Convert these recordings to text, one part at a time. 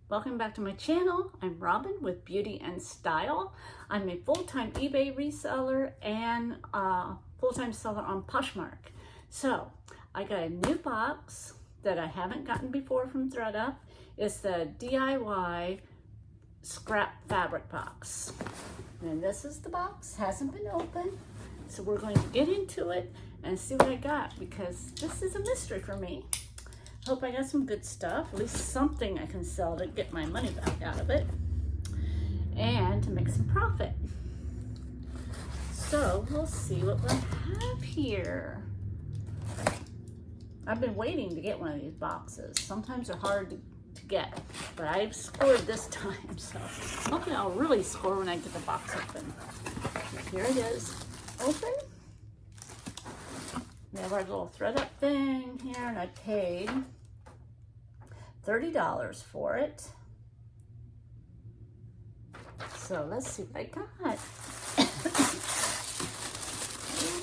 Welcome back to my channel. I'm Robin with Beauty and Style. I'm a full-time eBay reseller and full-time seller on Poshmark. So I got a new box that I haven't gotten before from Thredup. It's the DIY scrap fabric box. And this is the box, hasn't been opened. So we're going to get into it and see what I got because this is a mystery for me. Hope I got some good stuff, at least something I can sell to get my money back out of it and to make some profit. So we'll see what we have here. I've been waiting to get one of these boxes. Sometimes they're hard to get, but I've scored this time, so hopefully I'll really score when I get the box open. Here it is, open. We have our little Thredup thing here, and I paid $30 for it. So let's see what I got.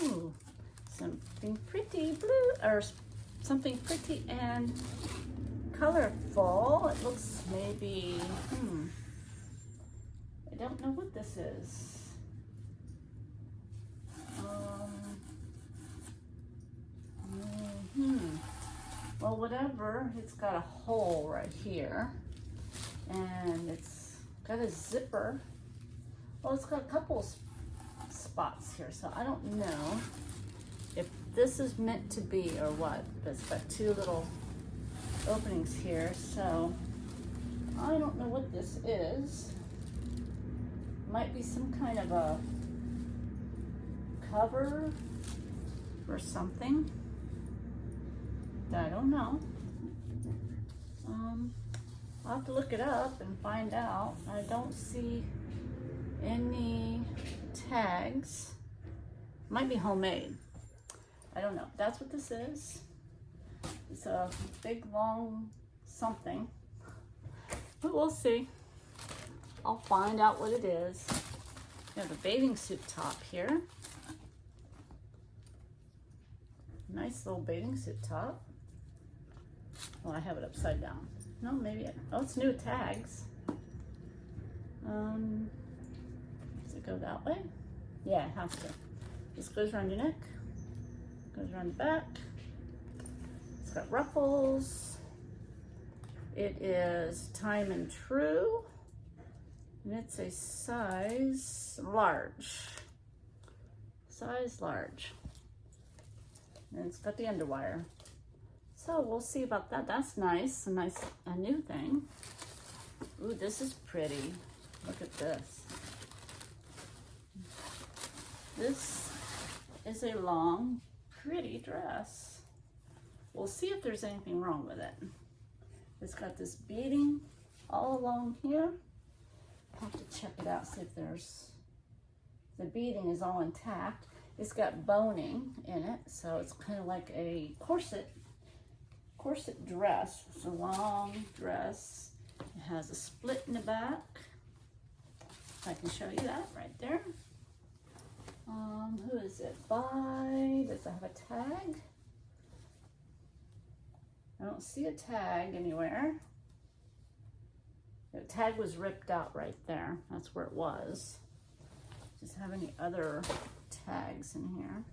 Ooh, something pretty blue, or something pretty and colorful. It looks maybe, I don't know what this is. Well, whatever, it's got a hole right here, and it's got a zipper. Well, it's got a couple spots here, so I don't know if this is meant to be or what, but it's got two little openings here, so I don't know what this is. Might be some kind of a cover or something. I don't know. I'll have to look it up and find out. I don't see any tags. Might be homemade. I don't know. That's what this is. It's a big long something. But we'll see. I'll find out what it is. We have a bathing suit top here. Nice little bathing suit top. Well, I have it upside down. No, maybe oh, it's new tags. Does it go that way? Yeah, it has to. This goes around your neck, goes around the back. It's got ruffles. It is Time and True, and it's a size large. Size large. And it's got the underwire. So we'll see about that. That's nice, a new thing. Ooh, this is pretty. Look at this. This is a long, pretty dress. We'll see if there's anything wrong with it. It's got this beading all along here. I'll have to check it out, see if the beading is all intact. It's got boning in it, so it's kind of like a corset dress. It's a long dress. It has a split in the back. I can show you that right there. Who is it by? Does it have a tag? I don't see a tag anywhere. The tag was ripped out right there. That's where it was. Does it have any other tags in here?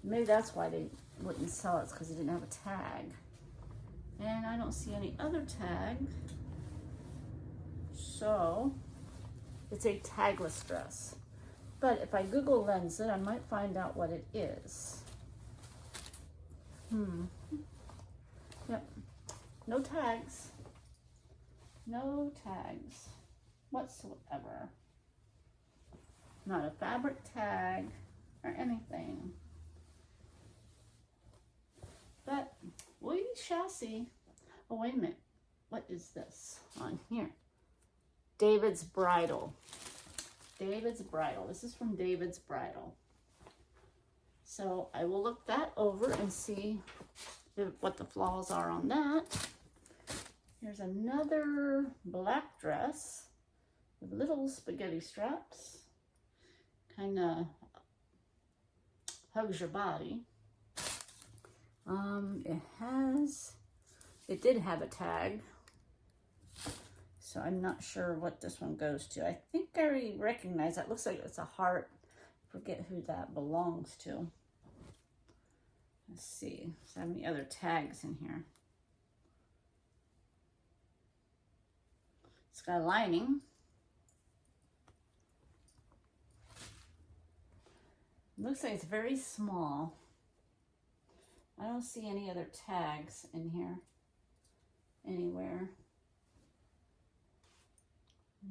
Maybe that's why they wouldn't sell it, because it didn't have a tag. And I don't see any other tag. So it's a tagless dress. But if I Google Lens it, I might find out what it is. Yep. No tags. No tags whatsoever. Not a fabric tag or anything. But we shall see. Oh, wait a minute. What is this on here? David's Bridal. David's Bridal. This is from David's Bridal. So I will look that over and see what the flaws are on that. Here's another black dress with little spaghetti straps. Kind of hugs your body. It did have a tag. So I'm not sure what this one goes to. I think I already recognize that. Looks like it's a heart. Forget who that belongs to. Let's see. Does it have any other tags in here? It's got a lining. Looks like it's very small. I don't see any other tags in here anywhere.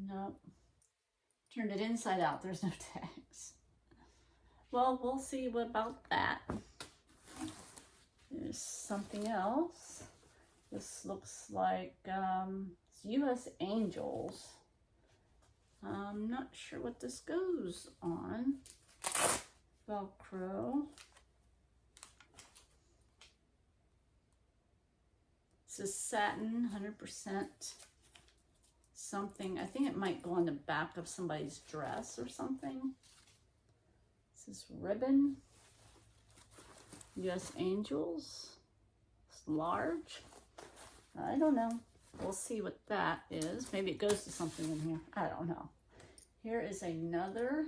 Nope. Turned it inside out. There's no tags. Well, we'll see what about that. There's something else. This looks like it's U.S. Angels. I'm not sure what this goes on. Velcro. This is satin, 100% something. I think it might go on the back of somebody's dress or something. This is ribbon. U.S. Angels. It's large. I don't know. We'll see what that is. Maybe it goes to something in here. I don't know. Here is another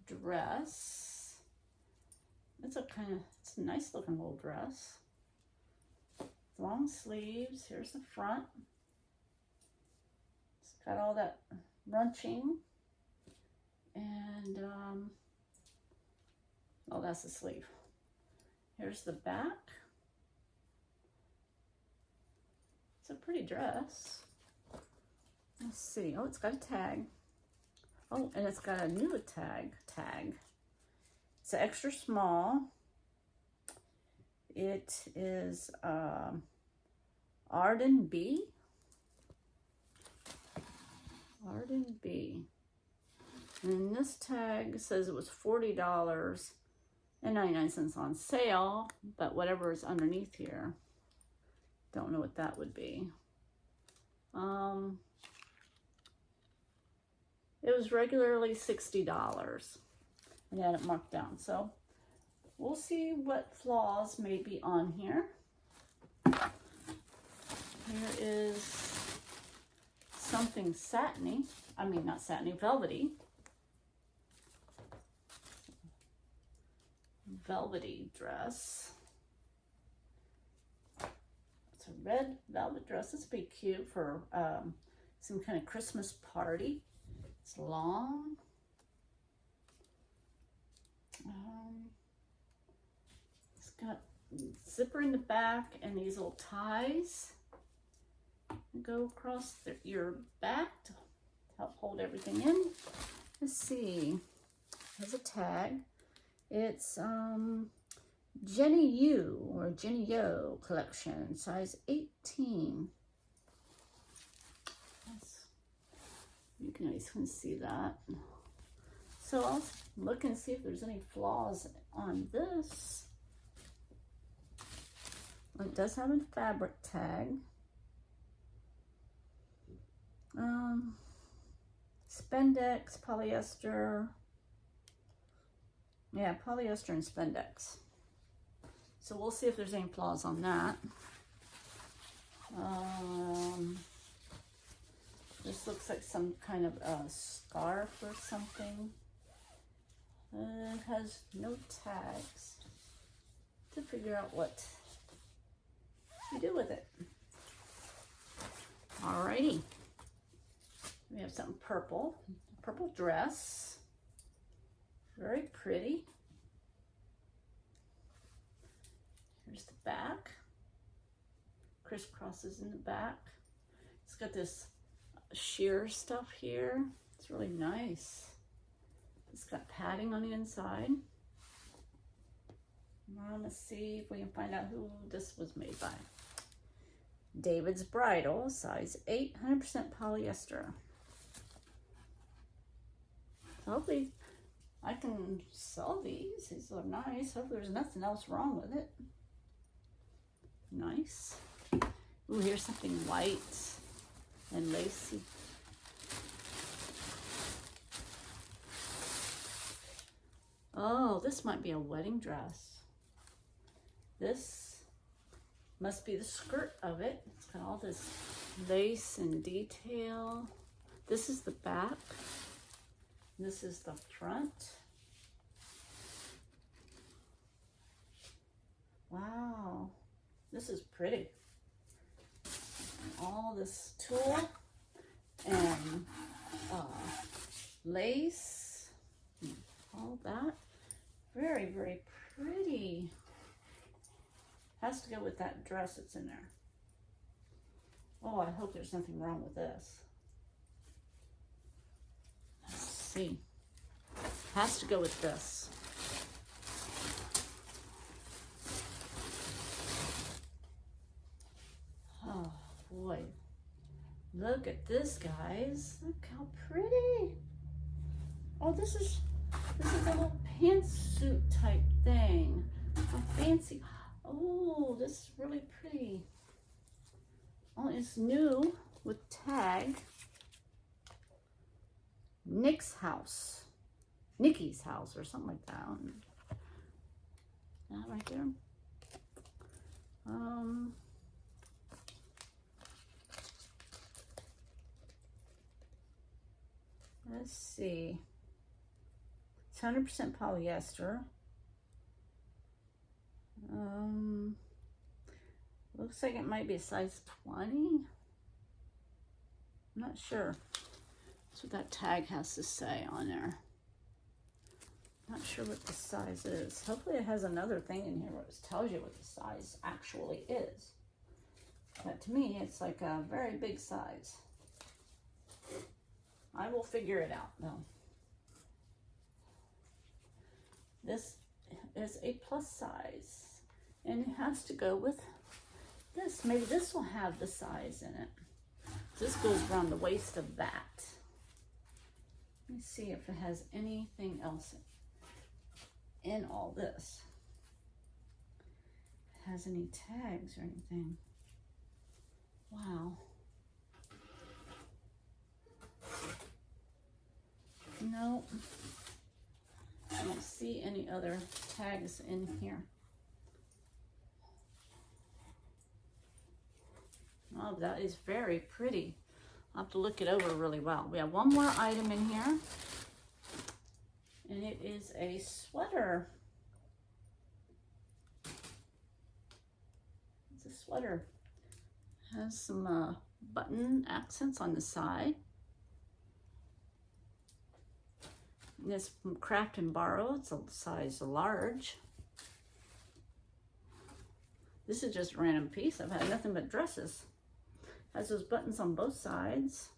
dress. It's a nice looking little dress. Long sleeves. Here's the front. It's got all that runching. And, oh, that's the sleeve. Here's the back. It's a pretty dress. Let's see. Oh, it's got a tag. Oh, and it's got a new tag. It's extra small. It is Arden B. Arden B. And this tag says it was $40.99 on sale, but whatever is underneath here, don't know what that would be. It was regularly $60 and had it marked down. So we'll see what flaws may be on here. Here is something satiny. I mean, not satiny, velvety. Velvety dress. It's a red velvet dress. It's pretty cute for some kind of Christmas party. It's long. It's got zipper in the back and these little ties that go across your back to help hold everything in. Let's see. There's a tag. It's Jenny U or Jenny Yo collection, size 18. You can see that. So I'll look and see if there's any flaws on this. It does have a fabric tag. Spandex, polyester. Yeah, polyester and spandex. So we'll see if there's any flaws on that. This looks like some kind of a scarf or something. It has no tags to figure out what you do with it. Alrighty. We have something purple. Purple dress. Very pretty. Here's the back. Crisscrosses in the back. It's got this sheer stuff here. It's really nice. It's got padding on the inside. Now let's see if we can find out who this was made by. David's Bridal, size 8, 100% polyester. Hopefully I can sell these. These are nice. Hopefully there's nothing else wrong with it. Nice. Ooh, here's something white and lacy. Oh, this might be a wedding dress. This must be the skirt of it. It's got all this lace and detail. This is the back. This is the front. Wow, this is pretty. All this tulle and lace, all that. Very, very pretty. Has to go with that dress that's in there. Oh, I hope there's nothing wrong with this. Let's see. Has to go with this. Oh boy. Look at this, guys. Look how pretty. Oh, this is a little pantsuit type thing. How fancy. Oh, this is really pretty. Oh, it's new with tag. Nikki's house or something like that. That right there. Let's see. It's 100% polyester. Looks like it might be a size 20. I'm not sure. That's what that tag has to say on there. Not sure what the size is. Hopefully it has another thing in here where it tells you what the size actually is. But to me, it's like a very big size. I will figure it out though. This is a plus size and it has to go with this. Maybe this will have the size in it. This goes around the waist of that. Let me see if it has anything else in all this. If it has any tags or anything. Wow. No, I don't see any other tags in here. Oh, that is very pretty. I'll have to look it over really well. We have one more item in here, and it is a sweater. It's a sweater. It has some button accents on the side. This from Craft and Borrow. It's a size large. This is just a random piece. I've had nothing but dresses. Has those buttons on both sides.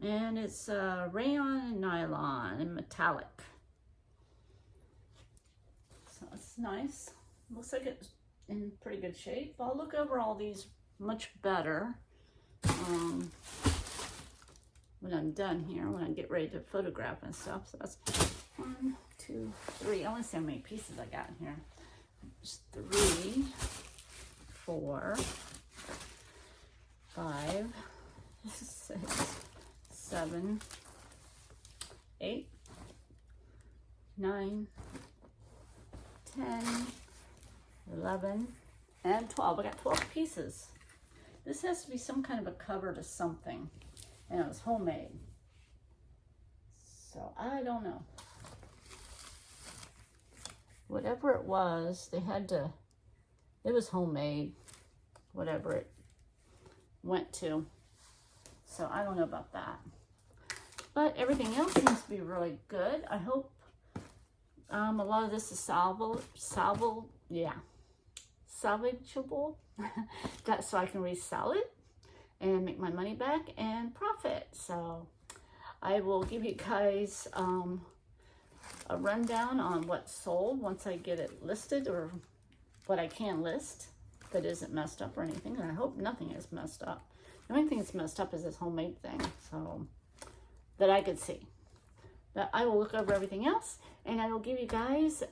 And it's rayon and nylon and metallic. So it's nice. Looks like it's in pretty good shape. I'll look over all these much better when I'm done here, when I get ready to photograph and stuff. So that's 1, 2, 3. I want to see how many pieces I got in here. There's 3, 4, 5, 6, 7, 8, 9, 10, 11, and 12. I got 12 pieces. This has to be some kind of a cover to something. And it was homemade. So I don't know. Whatever it was, they had to, it was homemade, whatever it went to. So I don't know about that. But everything else seems to be really good. I hope a lot of this is salvageable. That's so I can resell it and make my money back and profit. So I will give you guys a rundown on what's sold once I get it listed, or what I can list that isn't messed up or anything. And I hope nothing is messed up. The only thing that's messed up is this homemade thing, so that I could see. But I will look over everything else, and I will give you guys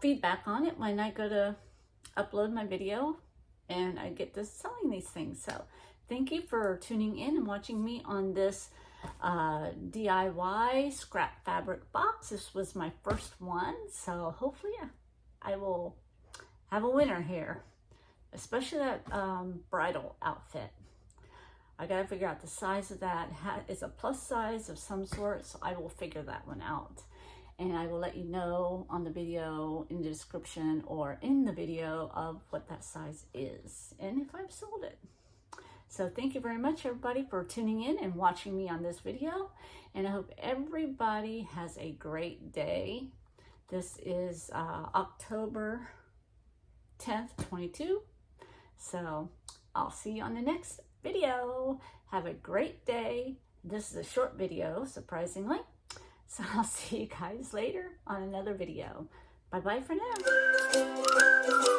feedback on it when I go to upload my video and I get to selling these things. So thank you for tuning in and watching me on this DIY scrap fabric box. This was my first one, so hopefully I will have a winner here. especially that bridal outfit. I gotta figure out the size of that. It's a plus size of some sort, so I will figure that one out. And I will let you know on the video, in the description, or in the video of what that size is, and if I've sold it. So thank you very much, everybody, for tuning in and watching me on this video. And I hope everybody has a great day. This is October 10th, 22. So I'll see you on the next video. Have a great day. This is a short video, surprisingly. So I'll see you guys later on another video. Bye-bye for now.